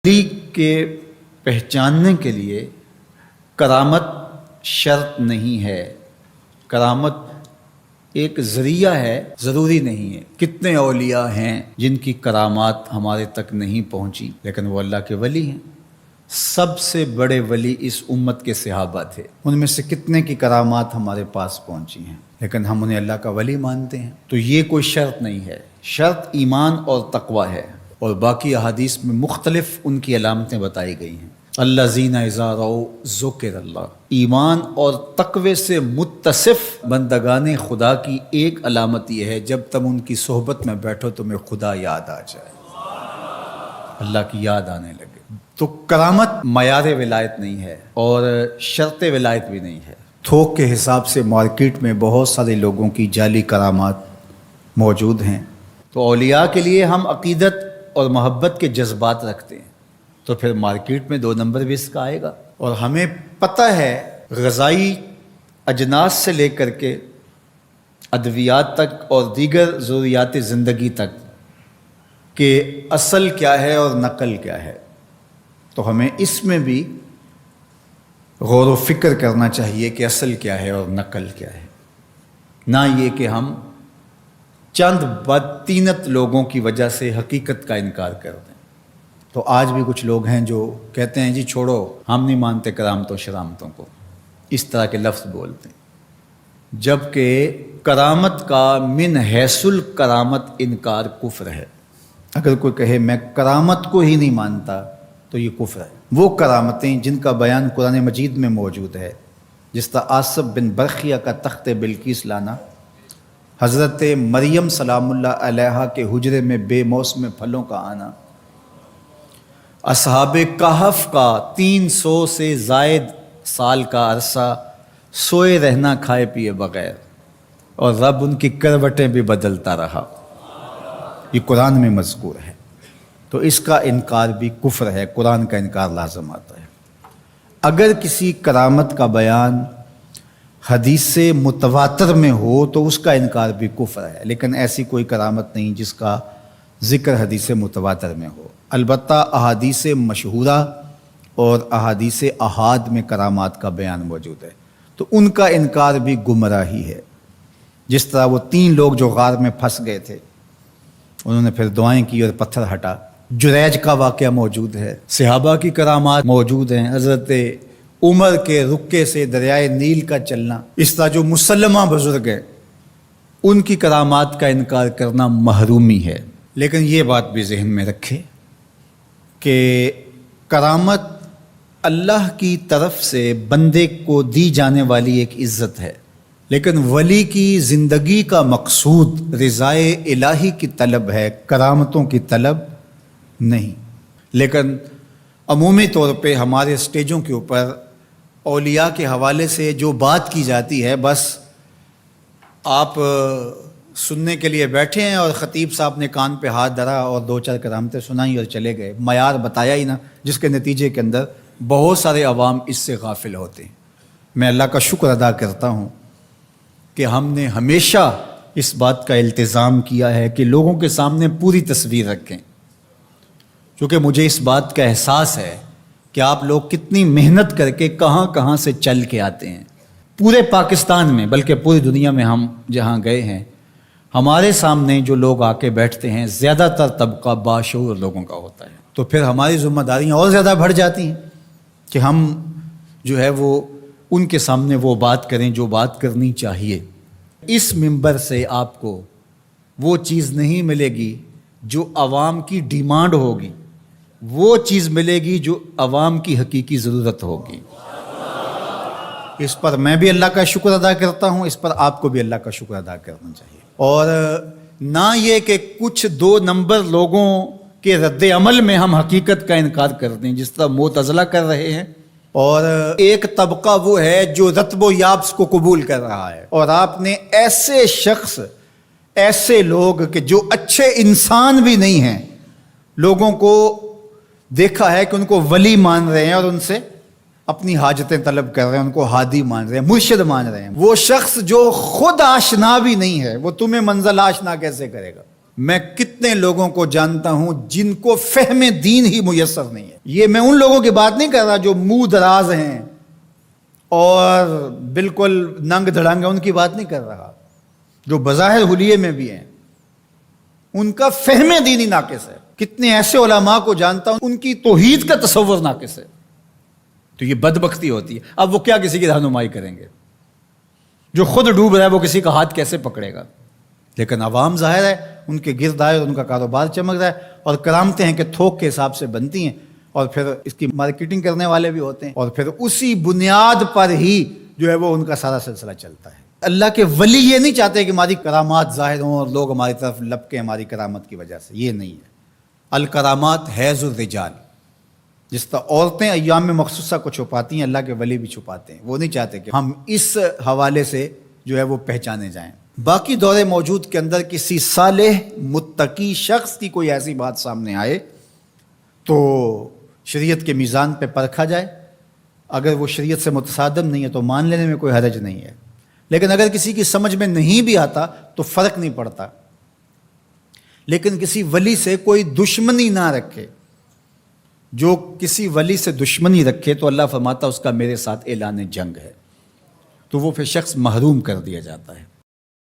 ولی کے پہچاننے کے لیے کرامت شرط نہیں ہے، کرامت ایک ذریعہ ہے، ضروری نہیں ہے۔ کتنے اولیاء ہیں جن کی کرامات ہمارے تک نہیں پہنچی لیکن وہ اللہ کے ولی ہیں۔ سب سے بڑے ولی اس امت کے صحابہ تھے، ان میں سے کتنے کی کرامات ہمارے پاس پہنچی ہیں لیکن ہم انہیں اللہ کا ولی مانتے ہیں۔ تو یہ کوئی شرط نہیں ہے، شرط ایمان اور تقوی ہے، اور باقی احادیث میں مختلف ان کی علامتیں بتائی گئی ہیں۔ الذین اذا رأوا ذکر اللہ، ایمان اور تقوی سے متصف بندگان خدا کی ایک علامت یہ ہے جب تم ان کی صحبت میں بیٹھو تمہیں خدا یاد آ جائے، اللہ کی یاد آنے لگے۔ تو کرامت معیار ولایت نہیں ہے اور شرط ولایت بھی نہیں ہے۔ تھوک کے حساب سے مارکیٹ میں بہت سارے لوگوں کی جعلی کرامات موجود ہیں، تو اولیاء کے لیے ہم عقیدت اور محبت کے جذبات رکھتے ہیں تو پھر مارکیٹ میں 2 نمبر بھی اس کا آئے گا۔ اور ہمیں پتہ ہے غذائی اجناس سے لے کر کے ادویات تک اور دیگر ضروریات زندگی تک کہ اصل کیا ہے اور نقل کیا ہے، تو ہمیں اس میں بھی غور و فکر کرنا چاہیے کہ اصل کیا ہے اور نقل کیا ہے، نہ یہ کہ ہم چند بدطینت لوگوں کی وجہ سے حقیقت کا انکار کر دیں۔ تو آج بھی کچھ لوگ ہیں جو کہتے ہیں جی چھوڑو، ہم نہیں مانتے کرامتوں شرامتوں کو، اس طرح کے لفظ بولتے ہیں، جبکہ کرامت کا من حیث الکرامت انکار کفر ہے۔ اگر کوئی کہے میں کرامت کو ہی نہیں مانتا تو یہ کفر ہے۔ وہ کرامتیں جن کا بیان قرآن مجید میں موجود ہے، جس طرح آصف بن برخیہ کا تخت بلقیس لانا، حضرت مریم سلام اللہ علیہا کے حجرے میں بے موسم پھلوں کا آنا، اصحاب کہف کا 300 سے زائد سال کا عرصہ سوئے رہنا کھائے پیے بغیر، اور رب ان کی کروٹیں بھی بدلتا رہا، یہ قرآن میں مذکور ہے۔ تو اس کا انکار بھی کفر ہے، قرآن کا انکار لازم آتا ہے۔ اگر کسی کرامت کا بیان حدیث متواتر میں ہو تو اس کا انکار بھی کفر ہے، لیکن ایسی کوئی کرامت نہیں جس کا ذکر حدیث متواتر میں ہو۔ البتہ احادیث مشہورہ اور احادیث احاد میں کرامات کا بیان موجود ہے، تو ان کا انکار بھی گمراہی ہے۔ جس طرح وہ 3 لوگ جو غار میں پھنس گئے تھے، انہوں نے پھر دعائیں کی اور پتھر ہٹا۔ جریج کا واقعہ موجود ہے، صحابہ کی کرامات موجود ہیں، حضرت عمر کے رکے سے دریائے نیل کا چلنا، اس طرح جو مسلمہ بزرگ ہیں ان کی کرامات کا انکار کرنا محرومی ہے۔ لیکن یہ بات بھی ذہن میں رکھے کہ کرامت اللہ کی طرف سے بندے کو دی جانے والی ایک عزت ہے، لیکن ولی کی زندگی کا مقصود رضائے الہی کی طلب ہے، کرامتوں کی طلب نہیں۔ لیکن عمومی طور پہ ہمارے اسٹیجوں کے اوپر اولیاء کے حوالے سے جو بات کی جاتی ہے، بس آپ سننے کے لیے بیٹھے ہیں اور خطیب صاحب نے کان پہ ہاتھ دھرا اور 2-4 کرامتیں سنائی اور چلے گئے، معیار بتایا ہی نہ، جس کے نتیجے کے اندر بہت سارے عوام اس سے غافل ہوتے ہیں۔ میں اللہ کا شکر ادا کرتا ہوں کہ ہم نے ہمیشہ اس بات کا التزام کیا ہے کہ لوگوں کے سامنے پوری تصویر رکھیں، کیونکہ مجھے اس بات کا احساس ہے کہ آپ لوگ کتنی محنت کر کے کہاں کہاں سے چل کے آتے ہیں، پورے پاکستان میں بلکہ پوری دنیا میں ہم جہاں گئے ہیں، ہمارے سامنے جو لوگ آ کے بیٹھتے ہیں زیادہ تر طبقہ باشعور لوگوں کا ہوتا ہے، تو پھر ہماری ذمہ داریاں اور زیادہ بڑھ جاتی ہیں کہ ہم جو ہے وہ ان کے سامنے وہ بات کریں جو بات کرنی چاہیے۔ اس منبر سے آپ کو وہ چیز نہیں ملے گی جو عوام کی ڈیمانڈ ہوگی، وہ چیز ملے گی جو عوام کی حقیقی ضرورت ہوگی۔ اس پر میں بھی اللہ کا شکر ادا کرتا ہوں، اس پر آپ کو بھی اللہ کا شکر ادا کرنا چاہیے، اور نہ یہ کہ کچھ 2 نمبر لوگوں کے رد عمل میں ہم حقیقت کا انکار کر دیں، جس طرح معتزلہ کر رہے ہیں، اور ایک طبقہ وہ ہے جو رتب و یابس کو قبول کر رہا ہے، اور آپ نے ایسے شخص، ایسے لوگ کہ جو اچھے انسان بھی نہیں ہیں، لوگوں کو دیکھا ہے کہ ان کو ولی مان رہے ہیں اور ان سے اپنی حاجتیں طلب کر رہے ہیں، ان کو ہادی مان رہے ہیں، مرشد مان رہے ہیں۔ وہ شخص جو خود آشنا بھی نہیں ہے، وہ تمہیں منزل آشنا کیسے کرے گا؟ میں کتنے لوگوں کو جانتا ہوں جن کو فہم دین ہی میسر نہیں ہے. یہ میں ان لوگوں کی بات نہیں کر رہا جو منہ دراز ہیں اور بالکل ننگ دھڑنگ ہیں، ان کی بات نہیں کر رہا. جو بظاہر حلیے میں بھی ہیں ان کا فہم دینی ناقص ہے. کتنے ایسے علماء کو جانتا ہوں ان کی توحید کا تصور ناقص ہے. تو یہ بدبختی ہوتی ہے. اب وہ کیا کسی کی رہنمائی کریں گے؟ جو خود ڈوب رہا ہے وہ کسی کا ہاتھ کیسے پکڑے گا؟ لیکن عوام ظاہر ہے ان کے گرد آئے اور ان کا کاروبار چمک رہا ہے، اور کرامتیں ہیں کہ تھوک کے حساب سے بنتی ہیں، اور پھر اس کی مارکیٹنگ کرنے والے بھی ہوتے ہیں، اور پھر اسی بنیاد پر ہی جو ہے وہ ان کا سارا سلسلہ چلتا ہے. اللہ کے ولی یہ نہیں چاہتے کہ ہماری کرامات ظاہر ہوں اور لوگ ہماری طرف لپکیں ہماری کرامت کی وجہ سے. یہ نہیں ہے. الکرامات حیض الرجال. جس طرح عورتیں ایام مخصوصہ کو چھپاتی ہیں، اللہ کے ولی بھی چھپاتے ہیں. وہ نہیں چاہتے کہ ہم اس حوالے سے جو ہے وہ پہچانے جائیں. باقی دور موجود کے اندر کسی صالح متقی شخص کی کوئی ایسی بات سامنے آئے تو شریعت کے میزان پہ پرکھا جائے. اگر وہ شریعت سے متصادم نہیں ہے تو مان لینے میں کوئی حرج نہیں ہے. لیکن اگر کسی کی سمجھ میں نہیں بھی آتا تو فرق نہیں پڑتا. لیکن کسی ولی سے کوئی دشمنی نہ رکھے. جو کسی ولی سے دشمنی رکھے تو اللہ فرماتا اس کا میرے ساتھ اعلان جنگ ہے، تو وہ پھر شخص محروم کر دیا جاتا ہے.